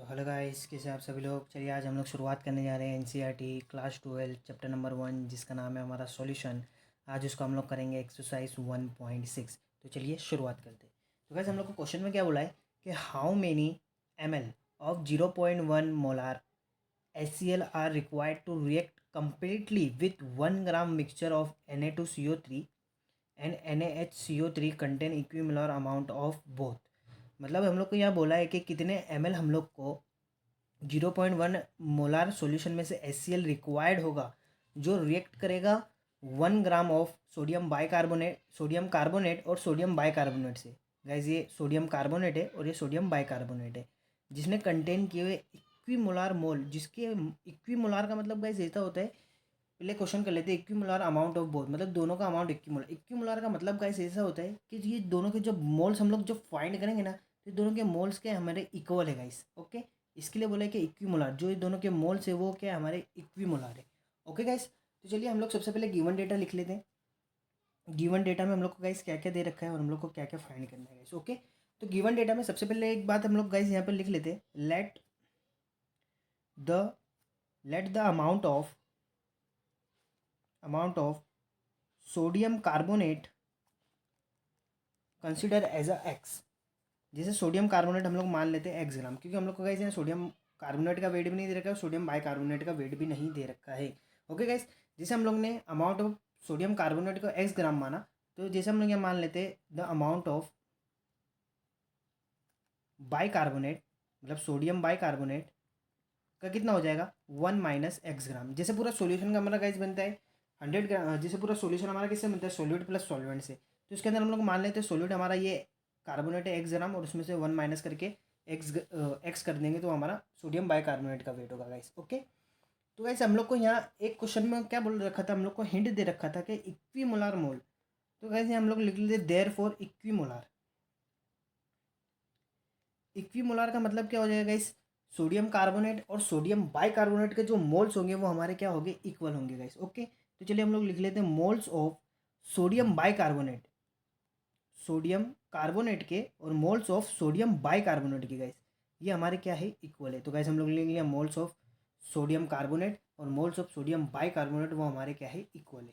तो hello guys, कैसे आप सभी लोग। चलिए आज हम लोग शुरुआत करने जा रहे हैं एनसीईआरटी क्लास 12 चैप्टर नंबर 1, जिसका नाम है हमारा सॉल्यूशन। आज उसको हम लोग करेंगे एक्सरसाइज 1.6। तो चलिए शुरुआत करते हैं। तो गाइस हम लोग को क्वेश्चन में क्या बोला है कि how many ml of 0.1 molar HCl are required to react completely with 1 gram mixture of Na2CO3 and NaHCO3 contain equimolar amount of both. मतलब हम लोग को यहाँ बोला है कि कितने ml हम लोग को 0.1 मोलार सॉल्यूशन में से HCl रिक्वायर्ड होगा जो रिएक्ट करेगा 1 gram of sodium bicarbonate, sodium carbonate और सोडियम बाइकार्बोनेट से। गाइज ये सोडियम कार्बोनेट है और ये सोडियम बाइकार्बोनेट है, जिसने कंटेन किए हुए इक्विमोलार मोल, जिसके इक्विमोलार का मतलब गाइज ऐसा होता है। पहले क्वेश्चन कर लेते हैं। इक्विमोलार अमाउंट ऑफ बोथ मतलब दोनों का अमाउंट इक्विमोलार। इक्विमोलार का मतलब गाइस ऐसा होता है कि ये दोनों के जो मोल्स हम लोग जो फाइंड करेंगे ना, तो ये दोनों के मोल्स के हमारे इक्वल है गाइस। ओके, इसके लिए बोला है कि इक्विमोलार, जो ये दोनों के मोल्स है वो क्या हमारे इक्विमोलार है। ओके गाइस, तो चलिए हम लोग सबसे पहले गिवन डेटा लिख लेते हैं। गिवन डेटा में हम लोग को गाइस क्या क्या दे रखा है और हम लोग को क्या क्या फाइंड करना है गाइस। ओके, तो गिवन डेटा में सबसे पहले एक बात हम लोग गाइस यहाँ पर लिख लेते हैं। The let the amount of sodium carbonate consider as a x. जैसे सोडियम कार्बोनेट हम लोग मान लेते हैं एक्स ग्राम, क्योंकि हम लोग को गाइस यहाँ सोडियम कार्बोनेट का वेट भी नहीं दे रखा है, सोडियम बाइकार्बोनेट का वेट भी नहीं दे रखा है। ओके गाइस, जैसे हम लोग ने अमाउंट ऑफ सोडियम कार्बोनेट को एक्स ग्राम माना, तो जैसे हम लोग यहाँ मान लेते हैं द अमाउंट ऑफ बाइकार्बोनेट, मतलब सोडियम बाइकार्बोनेट का कितना हो जाएगा 1 - एक्स ग्राम। जैसे पूरा सोल्यूशन का हमारा गाइस बनता है 100 ग्राम। जैसे पूरा सोल्यूशन हमारा किससे बनता है, सोल्यूट प्लस सॉल्वेंट से। तो इसके अंदर हम लोग मान लेते हैं सोल्यूट हमारा ये कार्बोनेट है एक्स ग्राम, और उसमें से 1 माइनस करके एक्स कर देंगे तो हमारा सोडियम बाइकार्बोनेट का वेट होगा गाइस। ओके, तो गाइस हम लोग को यहाँ एक क्वेश्चन में क्या बोल रखा था, हम लोग को हिंट दे रखा था कि इक्विमोलार मोल। तो गाइस हम लोग लिख लेते देयर फॉर इक्विमोलार। इक्विमोलार का मतलब क्या हो जाएगा गाइस, सोडियम कार्बोनेट और सोडियम बाइकार्बोनेट के जो मोल्स होंगे वो हमारे क्या होंगे, इक्वल होंगे गाइस। ओके, तो चलिए हम लोग लिख लेते हैं moles of sodium bicarbonate, sodium carbonate के और मोल्स ऑफ सोडियम बाइकार्बोनेट के गाइस, ये हमारे क्या है, इक्वल है। तो गाइस हम लोग लिख लिया मोल्स ऑफ सोडियम कार्बोनेट और मोल्स ऑफ सोडियम बाइकार्बोनेट, वो हमारे क्या है, इक्वल है।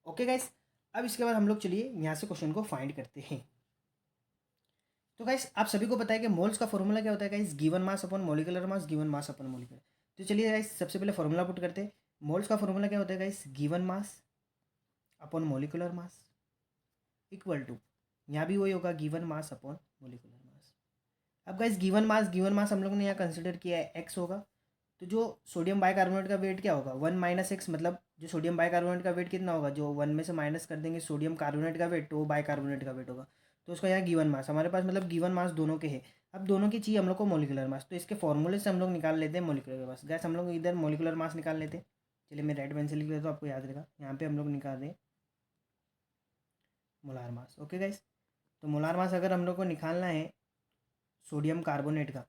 ओके गाइस, अब इसके बाद हम लोग चलिए यहाँ से क्वेश्चन को फाइंड करते हैं। तो गाइस आप सभी को पता है कि मोल्स का फॉर्मूला क्या होता है guys, given mass upon molecular मास, गिवन मास अपॉन मोलिकुलर। तो चलिए गाइस सबसे पहले फॉर्मूला पुट करते हैं। मोल्स का फॉर्मूला क्या होता है guys, given mass upon molecular mass equal to, यहाँ भी वही होगा given mass upon molecular mass. अब गाइस गिवन मास हम लोग ने यहाँ कंसिडर किया है एक्स होगा। तो जो सोडियम बाइकार्बोनेट का वेट क्या होगा 1 - एक्स, मतलब जो सोडियम बाइकार्बोनेट का वेट कितना होगा, जो 1 में से माइनस कर देंगे सोडियम कार्बोनेट का वेट, तो वो बाइकार्बोनेट का वेट होगा। तो उसका यहाँ गिवन मास हमारे पास, मतलब गिवन मास दोनों के हैं। अब दोनों की चाहिए हम लोग को मोलिकुलर मास, तो इसके फॉर्मूले से हम लोग निकाल लेते हैं मोलिकुलर मास। गैस हम लोग इधर मोलिकुलर मास निकाल लेते हैं। चलिए मैं रेड पेन से लिख लेता हूँ, आपको याद रहेगा। यहाँ पे हम लोग निकाल रहे हैं मोलार मास। ओके गाइस, तो मोलार मास अगर हम लोग को निकालना है सोडियम कार्बोनेट का,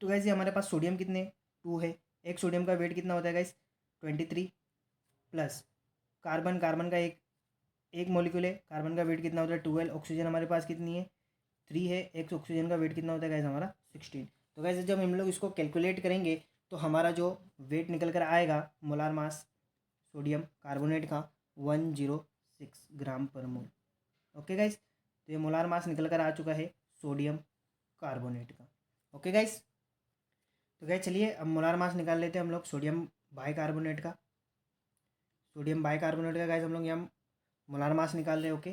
तो गाइस ये हमारे पास सोडियम कितने 2 है। एक सोडियम का वेट कितना होता है गाइस 23, प्लस कार्बन, कार्बन का एक एक मॉलिक्यूल है, कार्बन का वेट कितना होता है 12। ऑक्सीजन हमारे पास कितनी है 3 है। एक ऑक्सीजन का वेट कितना होता है गाइस हमारा 16। तो गाइस जब हम लोग इसको कैलकुलेट करेंगे तो हमारा जो वेट निकल कर आएगा मोलार मास सोडियम कार्बोनेट का 106 ग्राम पर मोल। ओके गाइस, तो ये मोलार मास निकल कर आ चुका है सोडियम कार्बोनेट का। ओके गाइस, तो गाइस चलिए अब मोलार मास निकाल लेते हैं हम लोग सोडियम बाइकार्बोनेट का। सोडियम बाइकार्बोनेट का गाइस हम लोग यहाँ मोलार मास निकाल रहे हैं। ओके,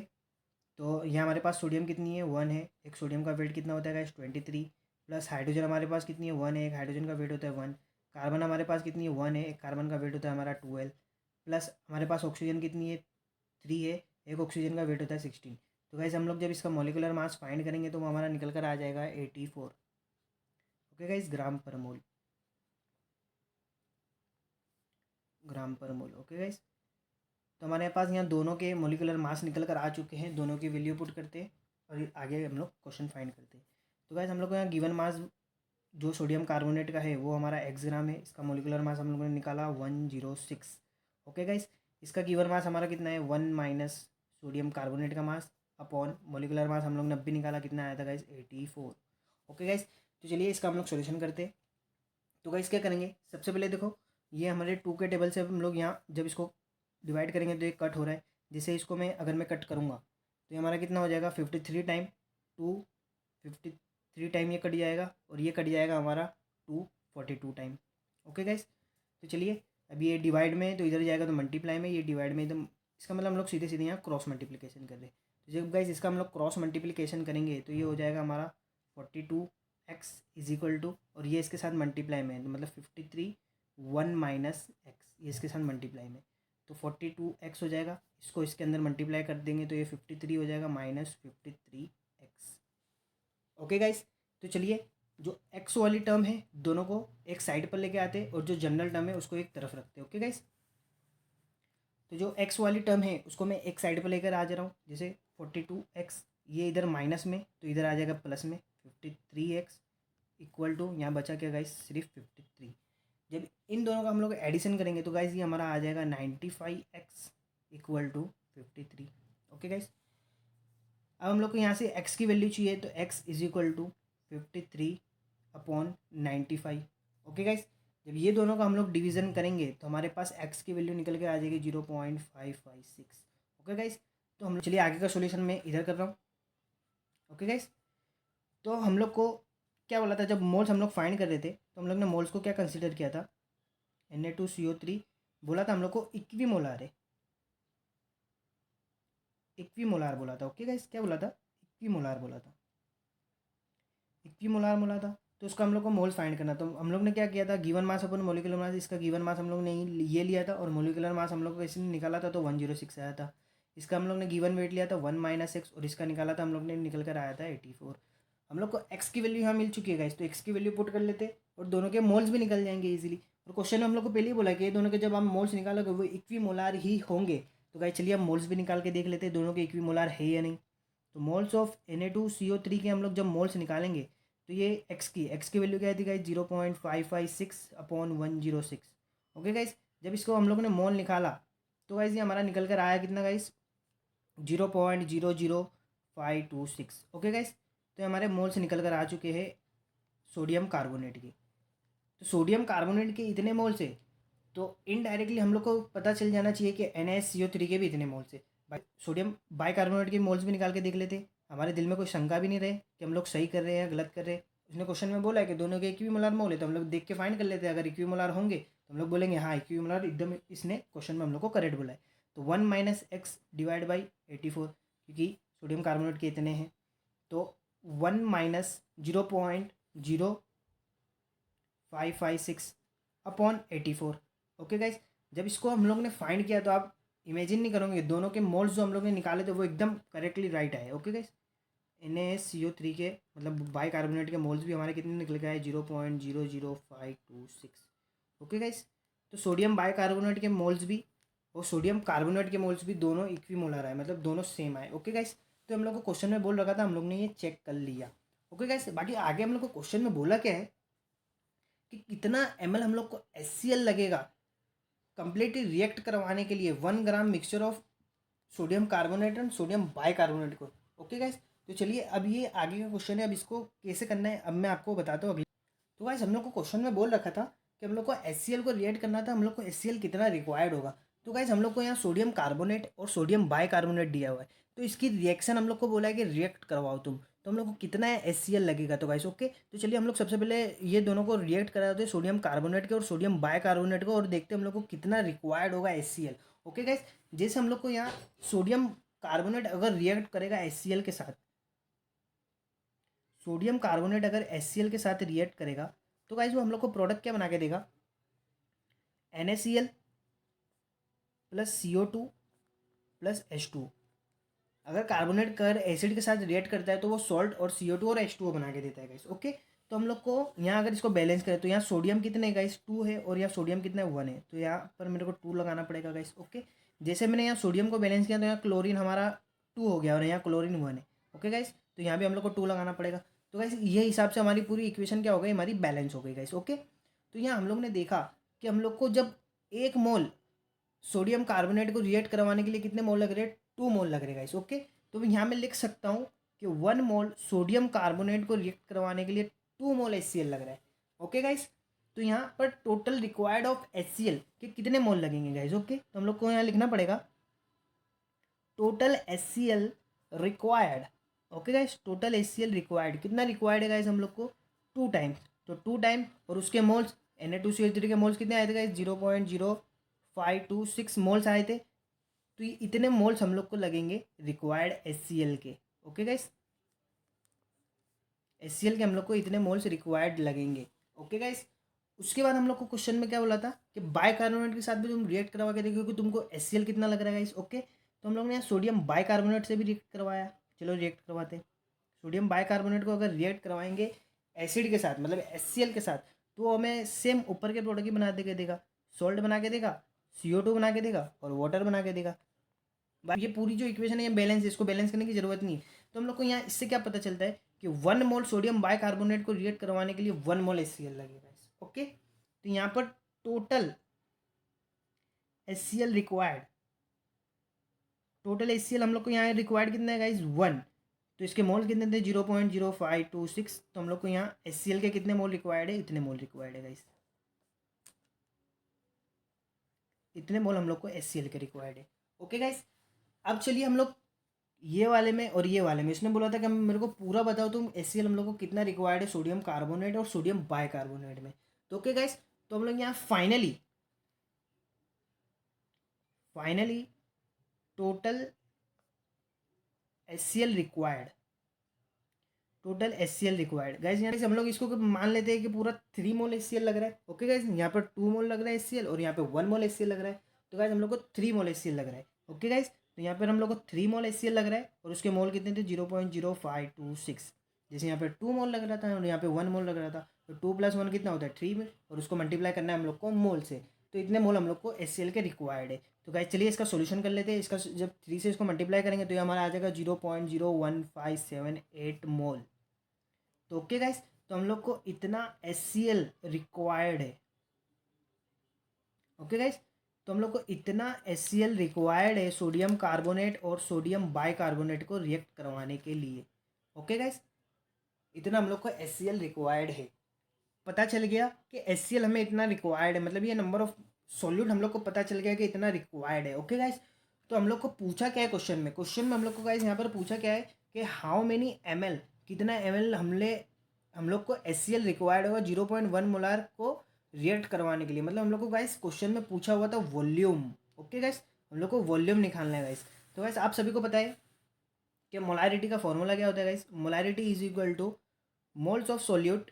तो यहाँ हमारे पास सोडियम कितनी है 1 है। एक सोडियम का वेट कितना होता है गाइस 23, प्लस हाइड्रोजन हमारे पास कितनी है 1 है। एक हाइड्रोजन का वेट होता है 1। कार्बन हमारे पास कितनी है 1 है। एक कार्बन का वेट होता है हमारा 12, प्लस हमारे पास ऑक्सीजन कितनी है 3 है। एक ऑक्सीजन का वेट होता है 16। तो गाइस हम लोग जब इसका मोलिकुलर मास फाइंड करेंगे तो वो हमारा निकल कर आ जाएगा 84। ओके गाइस, ग्राम पर मोल, ग्राम पर मोल। ओके गाइस, तो हमारे पास यहाँ दोनों के मोलिकुलर मास निकल कर आ चुके हैं। दोनों की वैल्यू पुट करते हैं और आगे हम लोग क्वेश्चन फाइंड करते हैं। तो गाइस हम लोग को यहाँ गिवन मास जो सोडियम कार्बोनेट का है वो हमारा एक्स ग्राम है। इसका मोलिकुलर मास हम लोगों ने निकाला 106। ओके गाइस, इसका गिवन मास हमारा कितना है 1 माइनस सोडियम कार्बोनेट का मास अपॉन मोलिकुलर मास हम लोग 90 निकाला, कितना आया था गाइस 84। ओके गाइस, तो चलिए इसका हम लोग सॉल्यूशन करते हैं। तो गाइस क्या करेंगे, सबसे पहले देखो ये हमारे 2 के टेबल से हम लोग यहाँ जब इसको डिवाइड करेंगे तो ये कट हो रहा है। जैसे इसको मैं अगर मैं कट करूँगा तो ये हमारा कितना हो जाएगा 53 टाइम 2, 53 टाइम ये कट जाएगा और ये कट जाएगा हमारा 242 टाइम। ओके गाइस, तो चलिए अभी ये डिवाइड में तो इधर जाएगा तो मल्टीप्लाई में, ये डिवाइड में एकदम, इसका मतलब हम लोग सीधे सीधे यहाँ क्रॉस मल्टीप्लिकेशन कर रहे हैं। तो जब गाइस इसका हम लोग क्रॉस मल्टीप्लिकेशन करेंगे तो ये हो जाएगा हमारा 42x इज इक्वल टू, और ये इसके साथ मल्टीप्लाई में है तो मतलब 53 1 माइनस एक्स, ये इसके साथ मल्टीप्लाई में तो 42x हो जाएगा। इसको इसके अंदर मल्टीप्लाई कर देंगे तो ये 53 हो जाएगा माइनस 53x। ओके गाइस, तो चलिए जो x वाली टर्म है दोनों को एक साइड पर लेके आते और जो जनरल टर्म है उसको एक तरफ रखते। ओके गाइस, तो जो x वाली टर्म है उसको मैं एक साइड पर लेकर आ जा रहा हूँ। जैसे 42x ये इधर माइनस में तो इधर आ जाएगा प्लस में 53x इक्वल टू, यहाँ बचा क्या गाइस सिर्फ 53। जब इन दोनों का हम लोग एडिशन करेंगे तो गाइस ये हमारा आ जाएगा 95x equal to 53। Okay guys, अब हम लोग को यहाँ से x की वैल्यू चाहिए तो x is equal to 53/95। Okay guys, जब ये दोनों का हम लोग डिवीज़न करेंगे तो हमारे पास x की वैल्यू निकल के आ जाएगी 0.556। ओके गाइस, तो हम लोग चलिए आगे का सॉल्यूशन मैं इधर कर रहा हूँ। ओके गाइस, तो हम लोग को क्या बोला था, जब मोल्स हम लोग फाइंड कर रहे थे तो हम लोग ने मोल्स को क्या कंसिडर किया था, Na2CO3 बोला था हम लोग को इक्विमोलार है, इक्विमोलार बोला था। ओके गाइस, क्या बोला था, इक्विमोलार बोला था, इक्विमोलार बोला था। तो उसका हम लोग को मोल फाइंड करना, तो हम लोग ने क्या किया था, गिवन मास अपन मोलिकुलर मास, इसका गिवन मास हम लोग ने ये लिया था और मोलिकुलर मास हम लोग को इसने निकाला था तो 106 आया था। इसका हम लोग ने गिवन वेट लिया था 1 माइनस एक्स और इसका निकाला था हम लोग ने, निकल कर आया था 84। हम लोग को एक्स की वैल्यू यहाँ मिल चुकी है गाइस, तो एक्स की वैल्यू पुट कर लेते और दोनों के मोल्स भी निकल जाएंगे इजीली। और क्वेश्चन में हम लोग को पहले ही बोला कि ये दोनों के जब हम मोल्स निकालोगे वो इक्विमोलार ही होंगे। तो गाइस चलिए हम मोल्स भी निकाल के देख लेते हैं दोनों के इक्विमोलार है या नहीं। तो मोल्स ऑफ Na2CO3 के हम लोग जब मोल्स निकालेंगे तो ये एक्स की वैल्यू क्या थी गाइस 0.556/106। ओके गाइस, जब इसको हम लोग ने मोल निकाला तो गाइस ये हमारा निकल कर आया कितना गाइस 0.00526। ओके गाइस, तो हमारे मोल्स निकल कर आ चुके हैं सोडियम कार्बोनेट के। तो सोडियम कार्बोनेट के इतने मोल्स है तो इनडायरेक्टली हम लोग को पता चल जाना चाहिए कि NaCO3 के भी इतने मोल्स है। सोडियम बाइकार्बोनेट के मोल्स भी निकाल के देख लेते, हमारे दिल में कोई शंका भी नहीं रहे कि हम लोग सही कर रहे हैं गलत कर रहे हैं। उसने क्वेश्चन में बोला है कि दोनों के इक्विमोलार मोल है तो हम लोग देख के फाइंड कर लेते हैं, अगर इक्विमोलार होंगे तो हम लोग बोलेंगे हाँ इक्विमोलार, एकदम इसने क्वेश्चन में हम लोग को करेक्ट बोला है। तो 1 माइनस एक्स डिवाइड बाई 84, क्योंकि सोडियम कार्बोनेट के इतने हैं तो 1 माइनस 0.0556/84। ओके गाइस, जब इसको हम लोग ने फाइंड किया तो आप इमेजिन नहीं करोगे, दोनों के मोल्स जो हम लोग ने निकाले थे वो एकदम करेक्टली राइट आए। ओके गाइस, NaCO3 के मतलब बाइकार्बोनेट के मोल्स भी हमारे कितने निकल के आए 0.00526। ओके गाइस, तो सोडियम बाइकार्बोनेट के मोल्स भी और सोडियम कार्बोनेट के मोल्स भी दोनों इक्विमोलर आए, मतलब दोनों सेम आए। ओके गाइस, तो हम लोग को क्वेश्चन में बोल रखा था, हम लोग ने ये चेक कर लिया। ओके गाइस, बाकी आगे हम लोग को क्वेश्चन में बोला क्या है कि कितना ml हम लोग को HCl लगेगा कंप्लीटली रिएक्ट करवाने के लिए 1 gram mixture of sodium carbonate and sodium bicarbonate को। ओके गाइस, तो चलिए अब ये आगे का क्वेश्चन है, अब इसको कैसे करना है अब मैं आपको बताता हूँ अगले। तो गाइस हम लोग को क्वेश्चन में बोल रखा था कि हम लोग को HCl को रिएक्ट करना था, हम लोग को HCl कितना रिक्वायर्ड होगा। तो गाइस हम लोग को यहाँ सोडियम कार्बोनेट और सोडियम बाइकार्बोनेट दिया हुआ है, तो इसकी रिएक्शन हम लोग को बोला है कि रिएक्ट करवाओ तुम, तो हम लोग को कितना है HCl लगेगा। तो गाइस ओके, तो चलिए हम लोग सबसे पहले ये दोनों को रिएक्ट कराते हैं, सोडियम कार्बोनेट के और सोडियम बाइकार्बोनेट को, और देखते हैं हम लोग को कितना रिक्वायर्ड होगा HCl। ओके गाइस, जैसे हम लोग को यहाँ सोडियम कार्बोनेट अगर रिएक्ट करेगा HCl के साथ, सोडियम कार्बोनेट अगर HCl के साथ रिएक्ट करेगा तो गाइस वो हम लोग को प्रोडक्ट क्या बना के देगा, NaCl plus CO2 plus H2। अगर कार्बोनेट कर एसिड के साथ रिएक्ट करता है तो वो सॉल्ट और CO2 और H2O बना के देता है गाइस। ओके, तो हम लोग को यहाँ अगर इसको बैलेंस करें तो यहाँ सोडियम कितने गाइस 2 है और यहाँ सोडियम कितना 1 है, तो यहाँ पर मेरे को 2 लगाना पड़ेगा गाइस। ओके, जैसे मैंने यहाँ सोडियम को बैलेंस किया तो यहाँ क्लोरीन हमारा 2 हो गया और यहाँ क्लोरीन 1 है। ओके गाइस, तो यहाँ भी हम लोग को 2 लगाना पड़ेगा। तो गाइस ये हिसाब से हमारी पूरी इक्वेशन क्या हो गई, हमारी बैलेंस हो गई गाइस। ओके, तो यहाँ हम लोग ने देखा कि हम लोग को जब 1 मोल सोडियम कार्बोनेट को रिएक्ट करवाने के लिए कितने मोल लग रहे हैं, 2 मोल लग रहे हैं गाइस। ओके, तो यहाँ मैं लिख सकता हूँ कि 1 मोल सोडियम कार्बोनेट को रिएक्ट करवाने के लिए 2 मोल HCl लग रहा है। ओके गाइस, तो यहाँ पर टोटल रिक्वायर्ड ऑफ HCl के कितने मोल लगेंगे गाइस। ओके, तो हम लोग को यहाँ लिखना पड़ेगा total HCl required. Okay guys, total HCl required कितना रिक्वायर्ड है गाइस हम लोग को 2 टाइम्स, तो 2 टाइम और उसके मोल्स Na2CO3 के मोल्स कितने आए थे गाइस 0.0526 मोल्स आए थे। तो ये इतने मोल्स हम लोग को लगेंगे रिक्वायर्ड HCl के। ओके गाइस, HCl के हम लोग को इतने मोल्स रिक्वायर्ड लगेंगे। ओके गाइस, उसके बाद हम लोग को क्वेश्चन में क्या बोला था कि बाइकार्बोनेट के साथ भी तुम रिएक्ट करवा के देखो कि तुमको HCl कितना लग रहा है गाइस। ओके, तो हम लोग ने यहाँ सोडियम बाइकार्बोनेट से भी रिएक्ट करवाया। चलो रिएक्ट करवाते हैं। सोडियम बाइकार्बोनेट को अगर रिएक्ट करवाएंगे एसिड के साथ मतलब HCl के साथ, तो हमें सेम ऊपर के प्रोडक्ट ही बना के देगा, सॉल्ट बना के देगा, CO2 बना के देगा और वाटर बना के देगा। ये पूरी जो इक्वेशन है ये बैलेंस है, इसको बैलेंस करने की जरूरत नहीं। तो हम लोग को यहाँ इससे क्या पता चलता है कि 1 मोल सोडियम बाइकार्बोनेट को रिएक्ट करवाने के लिए 1 मोल HCl लगेगा। ओके, तो यहाँ पर total HCl required, total HCl हम लोग को यहाँ रिक्वायर्ड कितना है गाइस 1, तो इसके मोल कितने थे 0.0526, तो हम लोग को यहाँ HCl के कितने मोल रिक्वायर्ड है, इतने मोल रिक्वायर्ड है गाइस, इतने मोल हम लोग को HCl के रिक्वायर्ड है। ओके गाइस, अब चलिए हम लोग ये वाले में और ये वाले में, इसने बोला था कि मेरे को पूरा बताओ तुम HCl हम लोग को कितना रिक्वायर्ड है सोडियम कार्बोनेट और सोडियम बाइकार्बोनेट में। तो ओके गाइस, तो हम लोग यहाँ finally total HCl required, total HCl required guys, यहाँ से हम लोग इसको मान लेते हैं कि पूरा 3 मोल HCl लग रहा है। ओके गाइस, यहाँ पर 2 मोल लग रहा है HCl और यहाँ पे 1 मोल HCl लग रहा है, तो गाइस हम लोग को 3 मोल HCl लग रहा है। ओके गाइस, तो यहाँ पर हम लोग को 3 मोल HCl लग रहा है और उसके मोल कितने थे 0.0526, जैसे यहाँ पे 2 मोल लग रहा था और यहाँ पे 1 मोल लग रहा था, तो 2 + 1 कितना होता है 3 में, और उसको मल्टीप्लाई करना है हम लोग को मोल से, तो इतने मोल हम लोग को HCl के रिक्वायर्ड है। तो गाइस चलिए इसका सोल्यूशन कर लेते हैं। इसका जब 3 से इसको मल्टीप्लाई करेंगे तो ये हमारा आ जाएगा 0.01578 मोल। तो ओके गाइस, तो हम लोग को इतना HCl रिक्वायर्ड है। ओके गाइस, तो हम लोग को इतना HCl रिक्वायर्ड है सोडियम कार्बोनेट और सोडियम बाइकार्बोनेट को रिएक्ट करवाने के लिए। ओके गाइस, इतना हम लोग को HCl रिक्वायर्ड है। पता चल गया कि HCl हमें इतना रिक्वायर्ड है, मतलब ये नंबर ऑफ सॉल्यूट हम लोग को पता चल गया कि इतना रिक्वायर्ड है। ओके गाइस, तो हम लोग को पूछा क्या है क्वेश्चन में, हम लोग को गाइस यहाँ पर पूछा क्या है कि हाउ मेनी ml, कितना ml हम लोग को HCl रिक्वायर्ड होगा 0.1 मोलार को रिएक्ट करवाने के लिए। मतलब हम लोग को गाइस क्वेश्चन में पूछा हुआ था वॉल्यूम। ओके गाइस, हम लोग को वॉल्यूम निकालना है गाइस। तो गाइस आप सभी को पता है कि मोलारिटी का फॉर्मूला क्या होता है guys, molarity is equal two moles of solute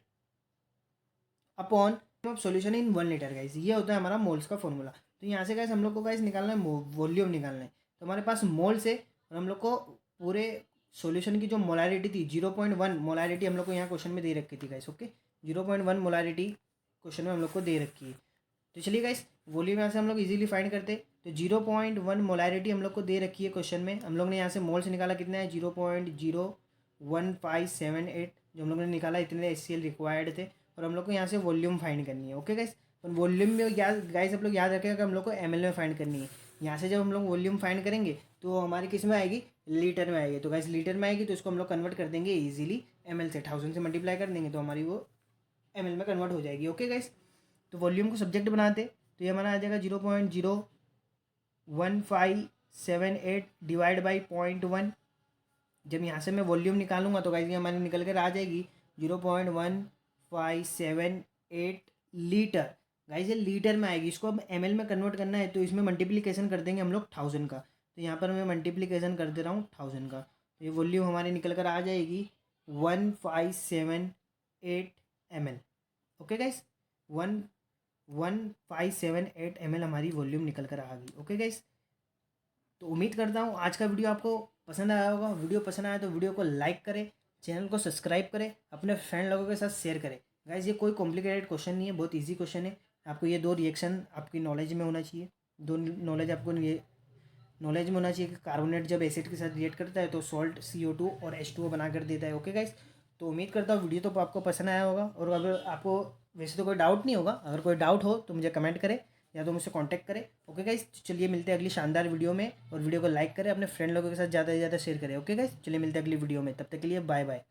upon of solution in 1 litre guys, ये होता है हमारा मोल्स का फॉर्मूला। तो यहाँ से गाइस हम लोग को गाइस निकालना है वॉल्यूम निकालना है। तो हमारे पास मोल्स है और हम लोग को पूरे सॉल्यूशन की जो मोलारिटी थी 0.1 मोलारिटी हम लोग को यहाँ क्वेश्चन में दे रखी थी गाइस। ओके, 0.1 मोलारिटी क्वेश्चन में हम लोग को दे रखी है। तो चलिए गाइस वॉल्यूम यहाँ से हम लोग इजीली फाइंड करते, तो 0.1 मोलारिटी हम लोग को दे रखी है क्वेश्चन में। हम लोग ने यहाँ से मोल से निकाला कितना है 0.01578, जो हम लोग ने निकाला इतने HCl रिक्वायर्ड थे, और हम लोग को यहाँ से वॉल्यूम फाइंड करनी है। ओके गाइस, तो वॉल्यूम में गाइस आप लोग याद रखेगा कि हम लोग को ml में फाइंड करनी है। यहाँ से जब हम लोग वॉल्यूम फाइंड करेंगे तो हमारी किस में आएगी, लीटर में आएगी। तो गाइस लीटर में आएगी तो इसको हम लोग कन्वर्ट कर देंगे इजीली ml से, 1000 से मल्टीप्लाई कर देंगे तो हमारी वो ml में कन्वर्ट हो जाएगी। ओके गाइस, तो वॉल्यूम को सब्जेक्ट बनाते तो ये हमारा आ जाएगा 0.01578 डिवाइड बाई 0.1। जब यहाँ से मैं वॉल्यूम निकालूंगा तो गाइस ये हमारी निकल कर आ जाएगी 0.1578 लीटर। गाइस ये लीटर में आएगी, इसको अब ml में कन्वर्ट करना है तो इसमें मल्टीप्लिकेशन कर देंगे हम लोग 1000 का। तो यहाँ पर मैं मल्टीप्लिकेशन कर दे रहा हूँ 1000 का, तो ये वॉल्यूम हमारी निकल कर आ जाएगी 1578 ml। ओके गाइस, 1578 ml हमारी वॉल्यूम निकल कर आ गई। ओके गाइस, तो उम्मीद करता हूँ आज का वीडियो आपको पसंद आया होगा। वीडियो पसंद आया तो वीडियो को लाइक करें, चैनल को सब्सक्राइब करें, अपने फ्रेंड लोगों के साथ शेयर करें। गाइस ये कोई कॉम्प्लिकेटेड क्वेश्चन नहीं है, बहुत इजी क्वेश्चन है। आपको ये 2 रिएक्शन आपकी नॉलेज में होना चाहिए, 2 नॉलेज आपको ये नॉलेज में होना चाहिए कि कार्बोनेट जब एसिड के साथ रिएक्ट करता है तो सॉल्ट CO2 और H2O बना कर देता है। ओके गाइस, तो उम्मीद करता हूँ वीडियो तो आपको पसंद आया होगा, और अगर आपको वैसे तो कोई डाउट नहीं होगा, अगर कोई डाउट हो तो मुझे कमेंट करें या तो मुझसे कांटेक्ट करें। ओके गाइस, चलिए मिलते हैं अगली शानदार वीडियो में, और वीडियो को लाइक करें, अपने फ्रेंड लोगों के साथ ज़्यादा से ज़्यादा शेयर करें। ओके गाइस, चलिए मिलते हैं अगली वीडियो में, तब तक के लिए बाय बाय।